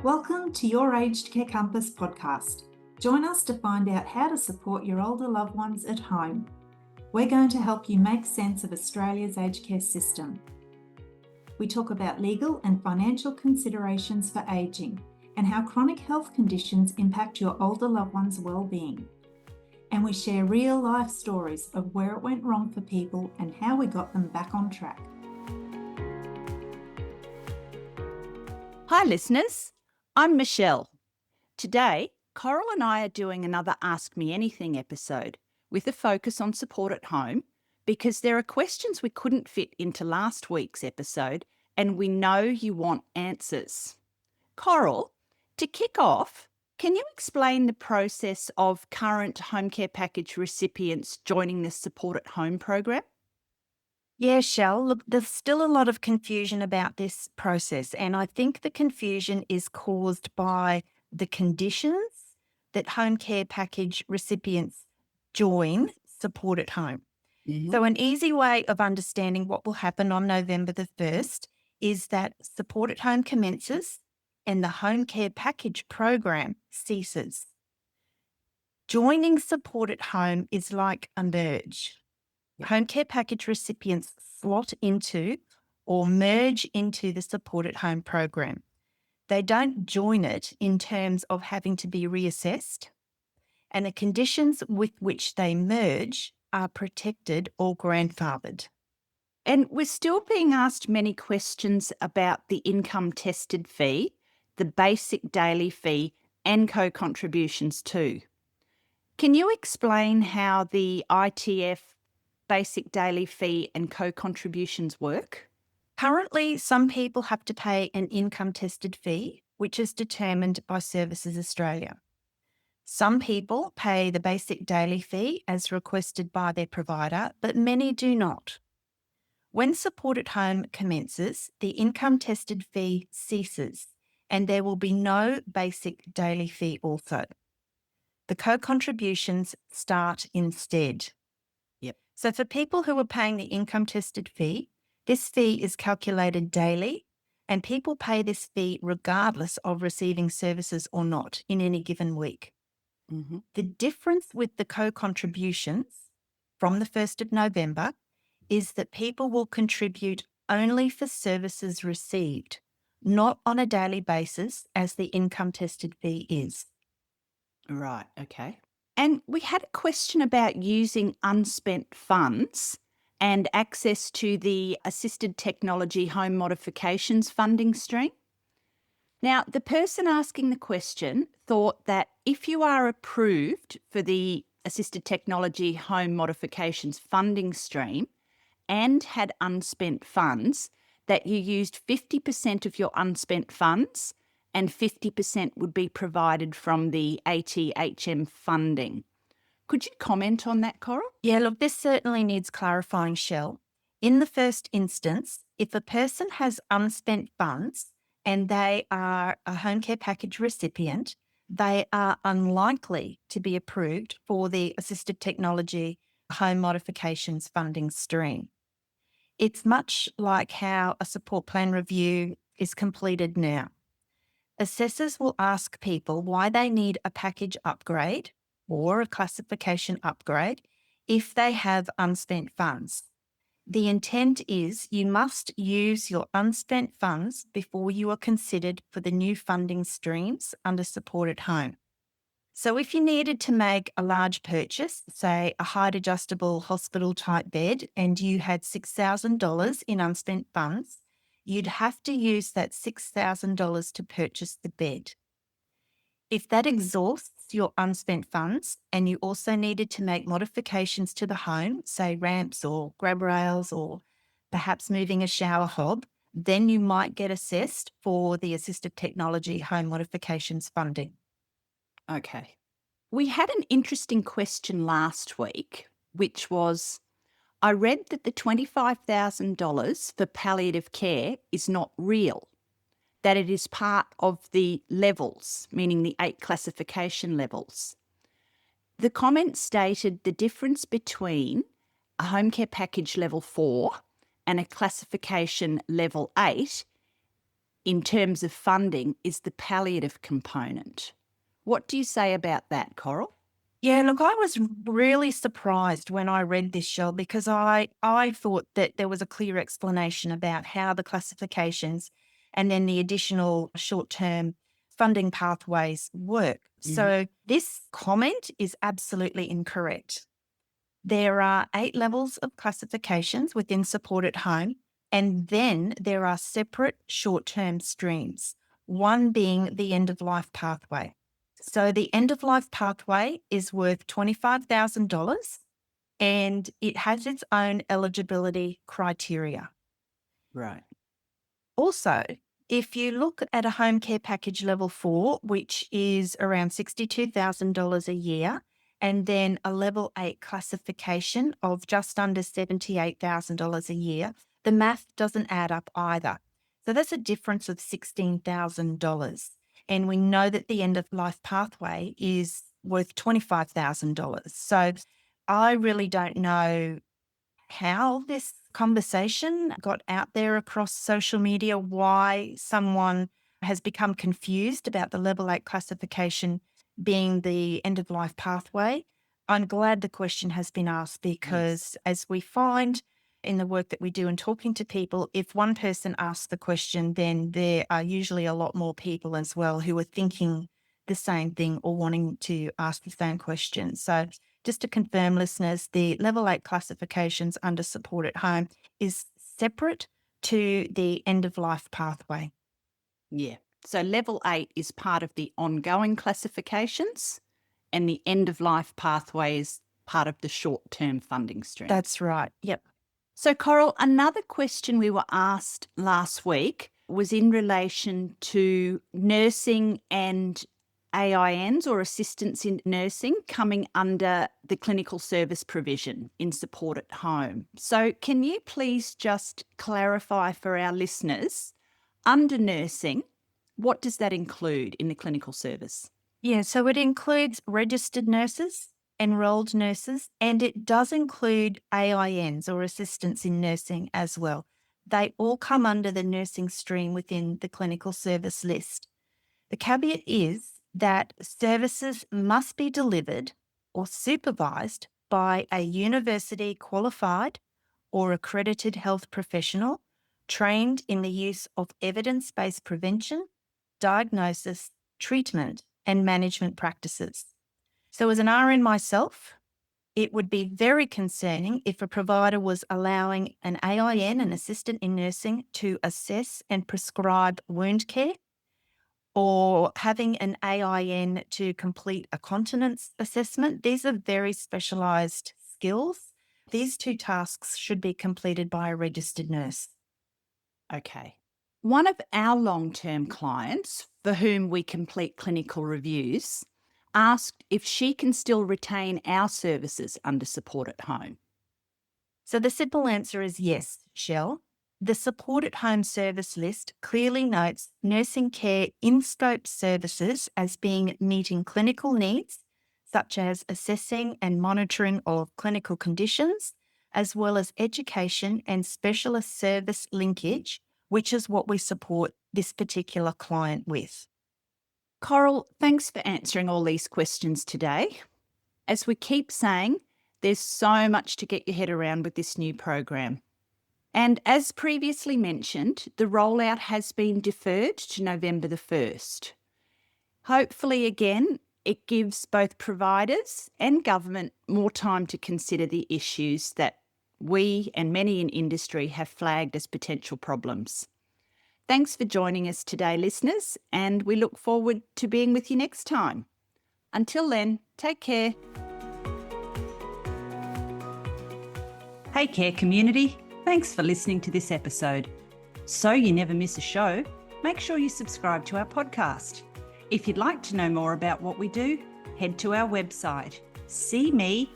Welcome to your Aged Care Compass podcast. Join us to find out how to support your older loved ones at home. We're going to help you make sense of Australia's aged care system. We talk about legal and financial considerations for ageing and how chronic health conditions impact your older loved ones' well-being. And we share real-life stories of where it went wrong for people and how we got them back on track. Hi listeners, I'm Michelle. Today, Coral and I are doing another Ask Me Anything episode with a focus on support at home because there are questions we couldn't fit into last week's episode and we know you want answers. Coral, to kick off, can you explain the process of current home care package recipients joining the support at home program? Yeah, Shell, look, there's still a lot of confusion about this process, and I think the confusion is caused by the conditions that home care package recipients join support at home. So an easy way of understanding what will happen on November the 1st is that support at home commences and the home care package program ceases. Joining support at home is like a merge. Home care package recipients slot into or merge into the support at home program. They don't join it in terms of having to be reassessed, and the conditions with which they merge are protected or grandfathered. And we're still being asked many questions about the income tested fee, the basic daily fee, and co-contributions too. Can you explain how the ITF, basic daily fee, and co-contributions work? Currently, some people have to pay an income tested fee, which is determined by Services Australia. Some people pay the basic daily fee as requested by their provider, but many do not. When support at home commences, the income tested fee ceases, and there will be no basic daily fee also. The co-contributions start instead. So for people who are paying the income tested fee, this fee is calculated daily, and people pay this fee regardless of receiving services or not in any given week. The difference with the co-contributions from the 1st of November is that people will contribute only for services received, not on a daily basis as the income tested fee is. Right, okay. And we had a question about using unspent funds and access to the Assisted Technology Home Modifications funding stream. Now, the person asking the question thought that if you are approved for the Assisted Technology Home Modifications funding stream and had unspent funds, that you used 50% of your unspent funds and 50% would be provided from the ATHM funding. Could you comment on that, Coral? Yeah, look, this certainly needs clarifying, Shell. In the first instance, if a person has unspent funds and they are a home care package recipient, they are unlikely to be approved for the Assisted Technology Home Modifications funding stream. It's much like how a support plan review is completed now. Assessors will ask people why they need a package upgrade or a classification upgrade if they have unspent funds. The intent is you must use your unspent funds before you are considered for the new funding streams under support at home. So if you needed to make a large purchase, say a height adjustable hospital type bed, and you had $6,000 in unspent funds, you'd have to use that $6,000 to purchase the bed. If that exhausts your unspent funds and you also needed to make modifications to the home, say ramps or grab rails or perhaps moving a shower hob, then you might get assessed for the Assisted Technology Home Modifications funding. Okay. We had an interesting question last week, which was, I read that the $25,000 for palliative care is not real, that it is part of the levels, meaning the 8 classification levels. The comment stated the difference between a home care package level 4 and a classification level 8 in terms of funding is the palliative component. What do you say about that, Coral? Yeah, look, I was really surprised when I read this, Shell, because I thought that there was a clear explanation about how the classifications and then the additional short-term funding pathways work. So this comment is absolutely incorrect. There are 8 levels of classifications within support at home, and then there are separate short-term streams, one being the end-of-life pathway. So the end-of-life pathway is worth $25,000 and it has its own eligibility criteria. Right. Also, if you look at a home care package level 4, which is around $62,000 a year, and then a level 8 classification of just under $78,000 a year, the math doesn't add up either. So that's a difference of $16,000. And we know that the end-of-life pathway is worth $25,000. So I really don't know how this conversation got out there across social media, why someone has become confused about the level 8 classification being the end-of-life pathway. I'm glad the question has been asked because as we find in the work that we do and talking to people, if one person asks the question, then there are usually a lot more people as well who are thinking the same thing or wanting to ask the same question. So just to confirm, listeners, the level 8 classifications under support at home is separate to the end-of-life pathway. Yeah. So level 8 is part of the ongoing classifications and the end-of-life pathway is part of the short-term funding stream. That's right. Yep. So, Coral, another question we were asked last week was in relation to nursing and AINs or assistants in nursing coming under the clinical service provision in support at home. So can you please just clarify for our listeners, under nursing, what does that include in the clinical service? Yeah, so it includes registered nurses, enrolled nurses, and it does include AINs or assistants in nursing as well. They all come under the nursing stream within the clinical service list. The caveat is that services must be delivered or supervised by a university qualified or accredited health professional trained in the use of evidence-based prevention, diagnosis, treatment, and management practices. So as an RN myself, it would be very concerning if a provider was allowing an AIN, an assistant in nursing, to assess and prescribe wound care, or having an AIN to complete a continence assessment. These are very specialised skills. These 2 tasks should be completed by a registered nurse. Okay. One of our long-term clients, for whom we complete clinical reviews, asked if she can still retain our services under support at home. So the simple answer is yes, Shell. The support at home service list clearly notes nursing care in-scope services as being meeting clinical needs, such as assessing and monitoring of clinical conditions, as well as education and specialist service linkage, which is what we support this particular client with. Coral, thanks for answering all these questions today. As we keep saying, there's so much to get your head around with this new program. And as previously mentioned, the rollout has been deferred to November the 1st. Hopefully, again, it gives both providers and government more time to consider the issues that we and many in industry have flagged as potential problems. Thanks for joining us today, listeners, and we look forward to being with you next time. Until then, take care. Hey Care community, thanks for listening to this episode. So you never miss a show, make sure you subscribe to our podcast. If you'd like to know more about what we do, head to our website, cmeacn.com.au.